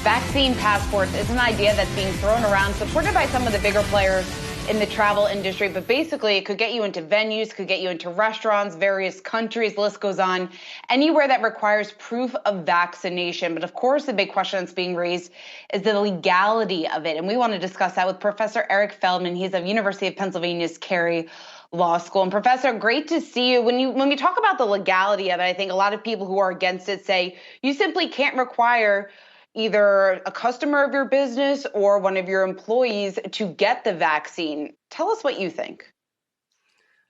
Vaccine passports is an idea that's being thrown around, supported by some of the bigger players in the travel industry. But basically, it could get you into venues, could get you into restaurants, various countries, the list goes on, anywhere that requires proof of vaccination. But of course, the big question that's being raised is the legality of it. And we want to discuss that with Professor Eric Feldman. He's of University of Pennsylvania's Carey Law School. And Professor, great to see you. When we talk about the legality of it, I think a lot of people who are against it say you simply can't require either a customer of your business or one of your employees to get the vaccine. Tell us what you think.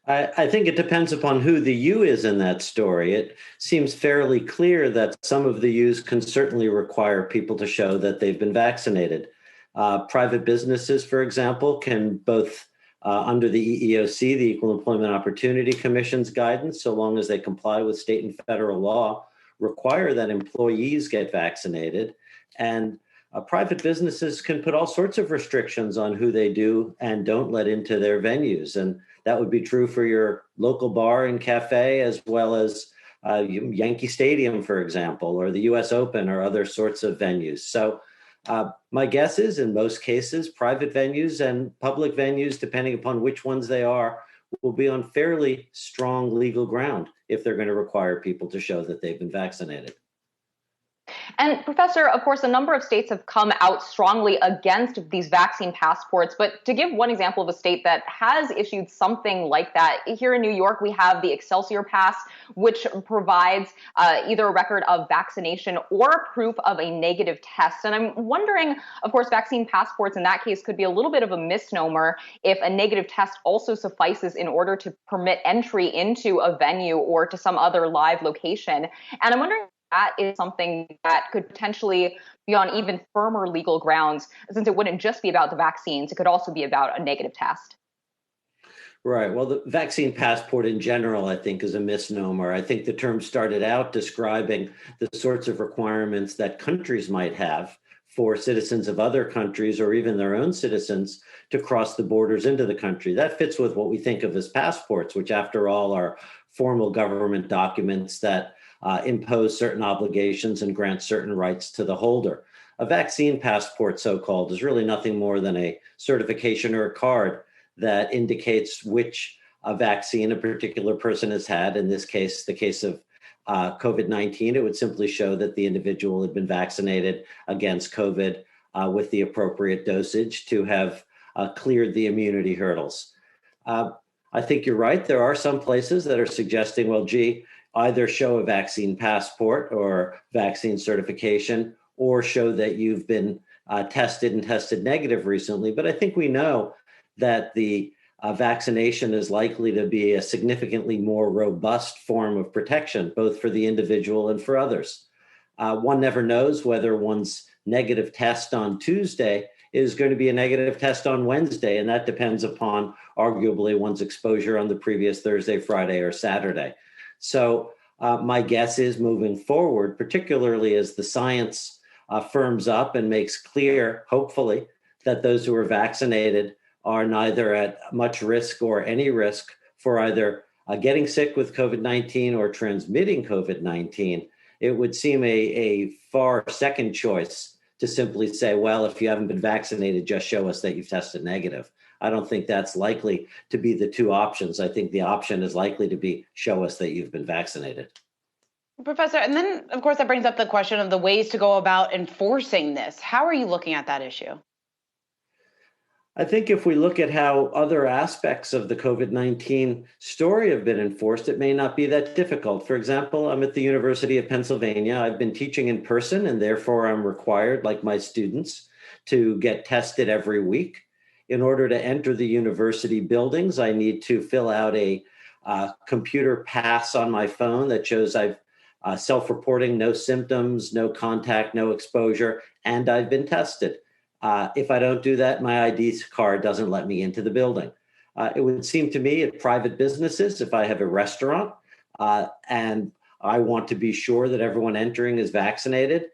I think it depends upon who the you is in that story. It seems fairly clear that some of the yous can certainly require people to show that they've been vaccinated. Private businesses, for example, can both under the EEOC, the Equal Employment Opportunity Commission's guidance, so long as they comply with state and federal law, require that employees get vaccinated. And private businesses can put all sorts of restrictions on who they do and don't let into their venues. And that would be true for your local bar and cafe, as well as Yankee Stadium, for example, or the US Open or other sorts of venues. So my guess is in most cases, private venues and public venues, depending upon which ones they are, will be on fairly strong legal ground if they're going to require people to show that they've been vaccinated. And Professor, of course, a number of states have come out strongly against these vaccine passports. But to give one example of a state that has issued something like that, here in New York, we have the Excelsior Pass, which provides either a record of vaccination or proof of a negative test. And I'm wondering, of course, vaccine passports in that case could be a little bit of a misnomer if a negative test also suffices in order to permit entry into a venue or to some other live location. And I'm wondering, that is something that could potentially be on even firmer legal grounds, since it wouldn't just be about the vaccines, it could also be about a negative test. Right. Well, the vaccine passport in general, I think, is a misnomer. I think the term started out describing the sorts of requirements that countries might have for citizens of other countries or even their own citizens to cross the borders into the country. That fits with what we think of as passports, which after all are formal government documents that impose certain obligations and grant certain rights to the holder. A vaccine passport, so-called, is really nothing more than a certification or a card that indicates which vaccine a particular person has had. In this case, the case of COVID-19, it would simply show that the individual had been vaccinated against COVID with the appropriate dosage to have cleared the immunity hurdles. I think you're right. There are some places that are suggesting, well, gee, either show a vaccine passport or vaccine certification or show that you've been tested and tested negative recently. But I think we know that the vaccination is likely to be a significantly more robust form of protection, both for the individual and for others. One never knows whether one's negative test on Tuesday is going to be a negative test on Wednesday, and that depends upon arguably one's exposure on the previous Thursday, Friday, or Saturday. So my guess is moving forward, particularly as the science firms up and makes clear, hopefully, that those who are vaccinated are neither at much risk or any risk for either getting sick with COVID-19 or transmitting COVID-19, it would seem a far second choice to simply say, well, if you haven't been vaccinated, just show us that you've tested negative. I don't think that's likely to be the two options. I think the option is likely to be show us that you've been vaccinated. Professor, and then, of course, that brings up the question of the ways to go about enforcing this. How are you looking at that issue? I think if we look at how other aspects of the COVID-19 story have been enforced, it may not be that difficult. For example, I'm at the University of Pennsylvania. I've been teaching in person, and therefore I'm required, like my students, to get tested every week. In order to enter the university buildings, I need to fill out a computer pass on my phone that shows I've self-reporting, no symptoms, no contact, no exposure, and I've been tested. If I don't do that, my ID card doesn't let me into the building. It would seem to me at private businesses, if I have a restaurant and I want to be sure that everyone entering is vaccinated,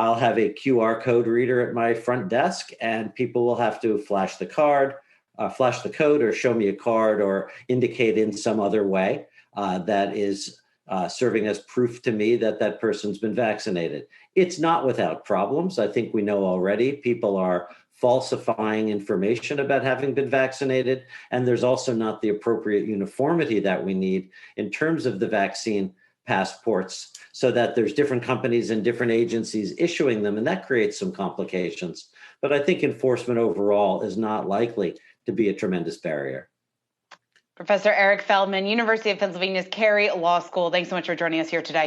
I'll have a QR code reader at my front desk, and people will have to flash the code or show me a card or indicate in some other way that is serving as proof to me that that person's been vaccinated. It's not without problems. I think we know already people are falsifying information about having been vaccinated, and there's also not the appropriate uniformity that we need in terms of the vaccine passports, so that there's different companies and different agencies issuing them, and that creates some complications. But I think enforcement overall is not likely to be a tremendous barrier. Professor Eric Feldman, University of Pennsylvania's Carey Law School. Thanks so much for joining us here today.